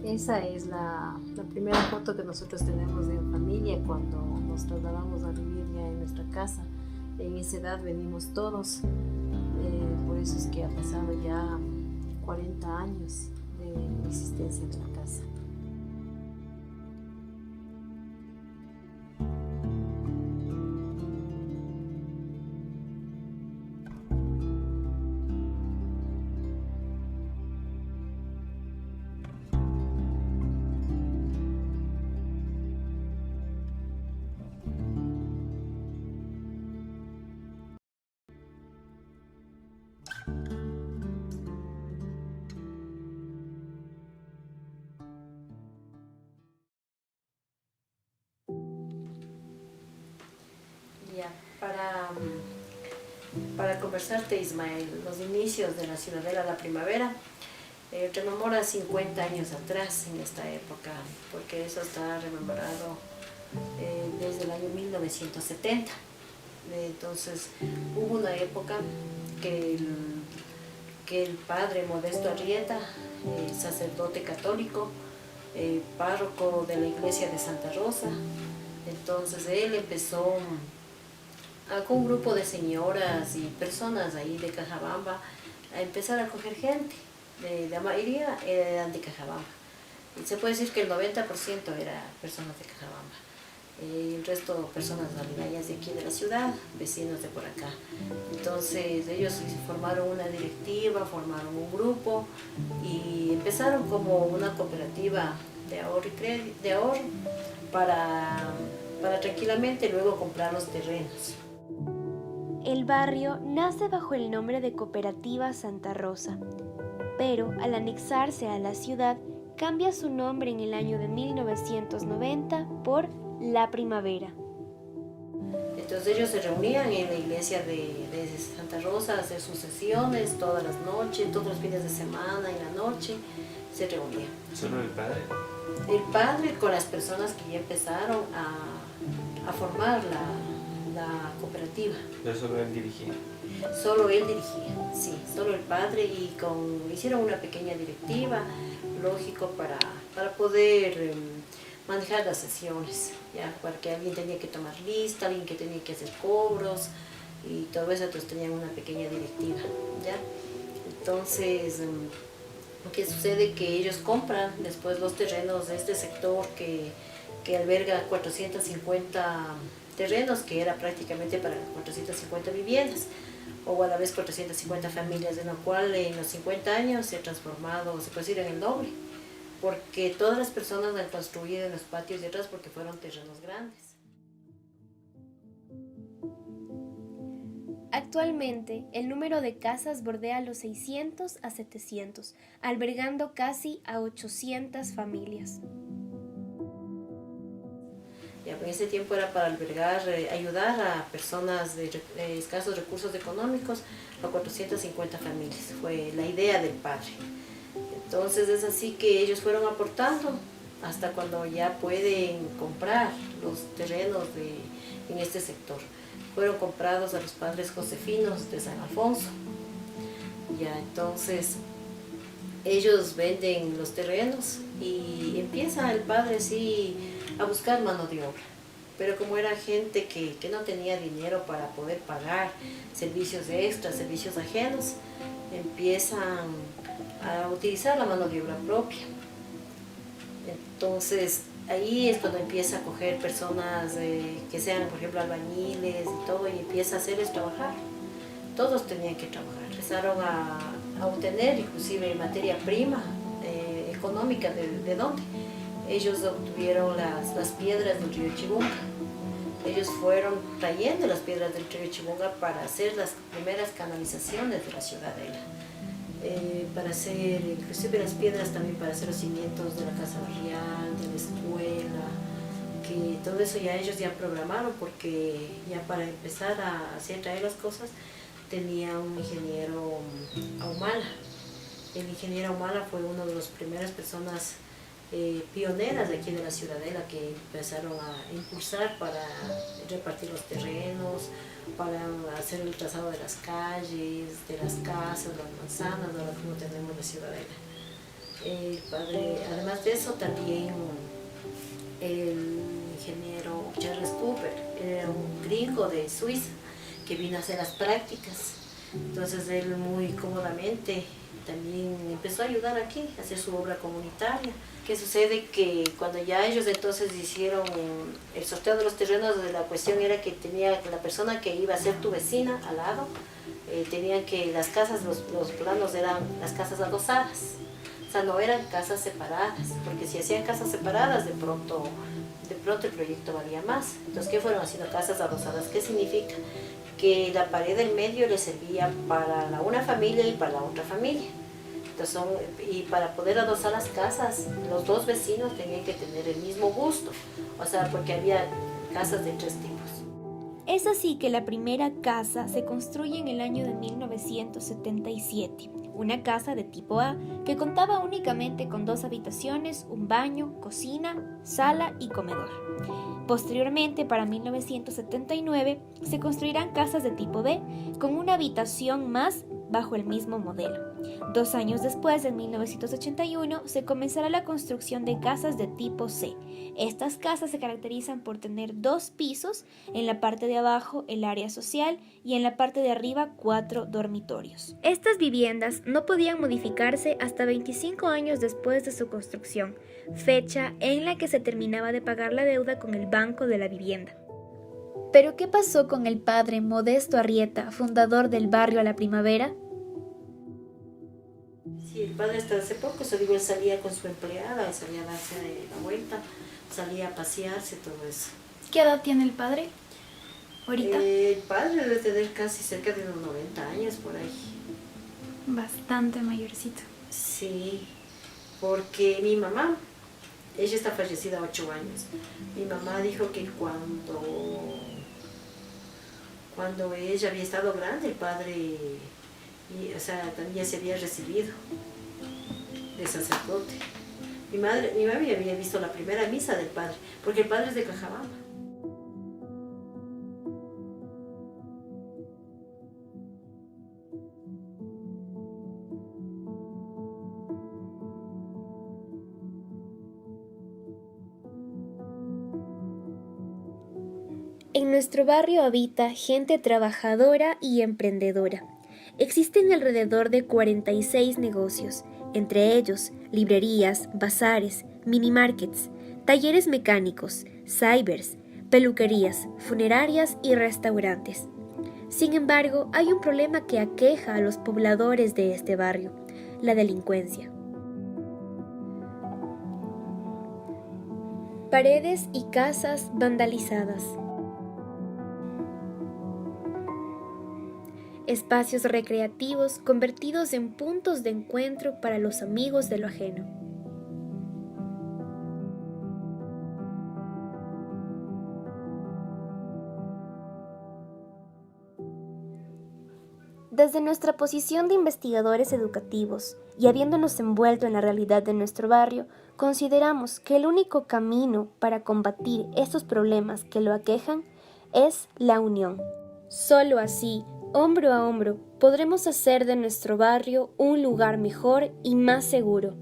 Esa es la primera foto que nosotros tenemos en familia cuando nos trasladamos a vivir ya en nuestra casa. En esa edad venimos todos, por eso es que ha pasado ya 40 años de existencia de la casa. Ya, para conversarte, Ismael, los inicios de la Ciudadela La Primavera, rememora 50 años atrás en esta época, porque eso está rememorado desde el año 1970. Entonces hubo una época que el padre Modesto Arrieta, sacerdote católico, párroco de la iglesia de Santa Rosa, entonces él empezó con un grupo de señoras y personas ahí de Cajabamba a empezar a coger gente. La mayoría eran de Cajabamba. Y se puede decir que el 90% era personas de Cajabamba. El resto personas aledañas de aquí de la ciudad, vecinos de por acá. Entonces ellos formaron una directiva, formaron un grupo y empezaron como una cooperativa de ahorro, para tranquilamente luego comprar los terrenos. El barrio nace bajo el nombre de Cooperativa Santa Rosa, pero al anexarse a la ciudad cambia su nombre en el año de 1990 por La Primavera. Entonces ellos se reunían en la iglesia de Santa Rosa a hacer sus sesiones todas las noches, todos los fines de semana, en la noche se reunían. ¿Solo el padre? El padre con las personas que ya empezaron a formar la cooperativa. ¿Pero solo él dirigía? Solo él dirigía, sí, solo el padre, y hicieron una pequeña directiva, lógico, para poder manejar las sesiones, ya, porque alguien tenía que tomar lista, alguien que tenía que hacer cobros y todo eso, entonces tenían una pequeña directiva, ya. Entonces, ¿qué sucede? Que ellos compran después los terrenos de este sector que alberga 450 terrenos, que era prácticamente para 450 viviendas, o a la vez 450 familias, de lo cual en los 50 años se ha transformado, se puede decir, en el doble, porque todas las personas han construido en los patios de atrás porque fueron terrenos grandes. Actualmente, el número de casas bordea los 600 a 700, albergando casi a 800 familias. Ya, en ese tiempo era para albergar, ayudar a personas de escasos recursos económicos, a 450 familias. Fue la idea del padre. Entonces es así que ellos fueron aportando hasta cuando ya pueden comprar los terrenos en este sector. Fueron comprados a los padres josefinos de San Alfonso. Ya, entonces ellos venden los terrenos y empieza el padre sí a buscar mano de obra. Pero como era gente que no tenía dinero para poder pagar servicios extras, servicios ajenos, empiezan a utilizar la mano de obra propia. Entonces ahí es cuando empieza a coger personas que sean, por ejemplo, albañiles y todo, y empieza a hacerles trabajar. Todos tenían que trabajar. Empezaron a obtener inclusive materia prima económica. ¿De dónde? Ellos obtuvieron las piedras del río Chibunga. Ellos fueron trayendo las piedras del río Chibunga para hacer las primeras canalizaciones de la ciudadela. Para hacer, inclusive las piedras también para hacer los cimientos de la casa barrial, de la escuela, que todo eso ya ellos ya programaron, porque ya para empezar a hacer traer las cosas tenía un ingeniero Ahumala. El ingeniero Ahumala fue una de las primeras personas pioneras de aquí de la ciudadela, que empezaron a impulsar para repartir los terrenos, para hacer el trazado de las calles, de las casas, las manzanas, ahora como tenemos la ciudadela. El padre, además de eso, también el ingeniero Charles Cooper, era un gringo de Suiza que vino a hacer las prácticas. Entonces él muy cómodamente también empezó a ayudar aquí, a hacer su obra comunitaria. ¿Qué sucede? Que cuando ya ellos entonces hicieron el sorteo de los terrenos, la cuestión era que tenía la persona que iba a ser tu vecina al lado, tenían que las casas, los planos eran las casas adosadas, o sea, no eran casas separadas, porque si hacían casas separadas, de pronto el proyecto valía más. Entonces, ¿qué fueron haciendo casas adosadas? ¿Qué significa? Que la pared del medio le servía para una familia y para la otra familia. Entonces y para poder adosar las casas, los dos vecinos tenían que tener el mismo gusto, o sea, porque había casas de tres tipos. Es así que la primera casa se construye en el año de 1977, una casa de tipo A que contaba únicamente con 2 habitaciones, un baño, cocina, sala y comedor. Posteriormente, para 1979, se construirán casas de tipo B con una habitación más bajo el mismo modelo. 2 años después, en 1981, se comenzará la construcción de casas de tipo C. Estas casas se caracterizan por tener 2 pisos, en la parte de abajo el área social y en la parte de arriba 4 dormitorios. Estas viviendas no podían modificarse hasta 25 años después de su construcción, fecha en la que se terminaba de pagar la deuda con el Banco de la Vivienda. ¿Pero qué pasó con el padre Modesto Arrieta, fundador del barrio La Primavera? Sí, el padre hasta hace poco, él salía con su empleada, salía a darse la vuelta, salía a pasearse, todo eso. ¿Qué edad tiene el padre ahorita? El padre debe tener casi cerca de unos 90 años por ahí. Bastante mayorcito. Sí, porque mi mamá, ella está fallecida 8 años. Mi mamá dijo que cuando ella había estado grande, el padre, o sea, también se había recibido de sacerdote. Mi mami había visto la primera misa del padre, porque el padre es de Cajabamba. En nuestro barrio habita gente trabajadora y emprendedora. Existen alrededor de 46 negocios, entre ellos librerías, bazares, minimarkets, talleres mecánicos, cybers, peluquerías, funerarias y restaurantes. Sin embargo, hay un problema que aqueja a los pobladores de este barrio: la delincuencia. Paredes y casas vandalizadas. Espacios recreativos convertidos en puntos de encuentro para los amigos de lo ajeno. Desde nuestra posición de investigadores educativos y habiéndonos envuelto en la realidad de nuestro barrio, consideramos que el único camino para combatir estos problemas que lo aquejan es la unión. Solo así, hombro a hombro, podremos hacer de nuestro barrio un lugar mejor y más seguro.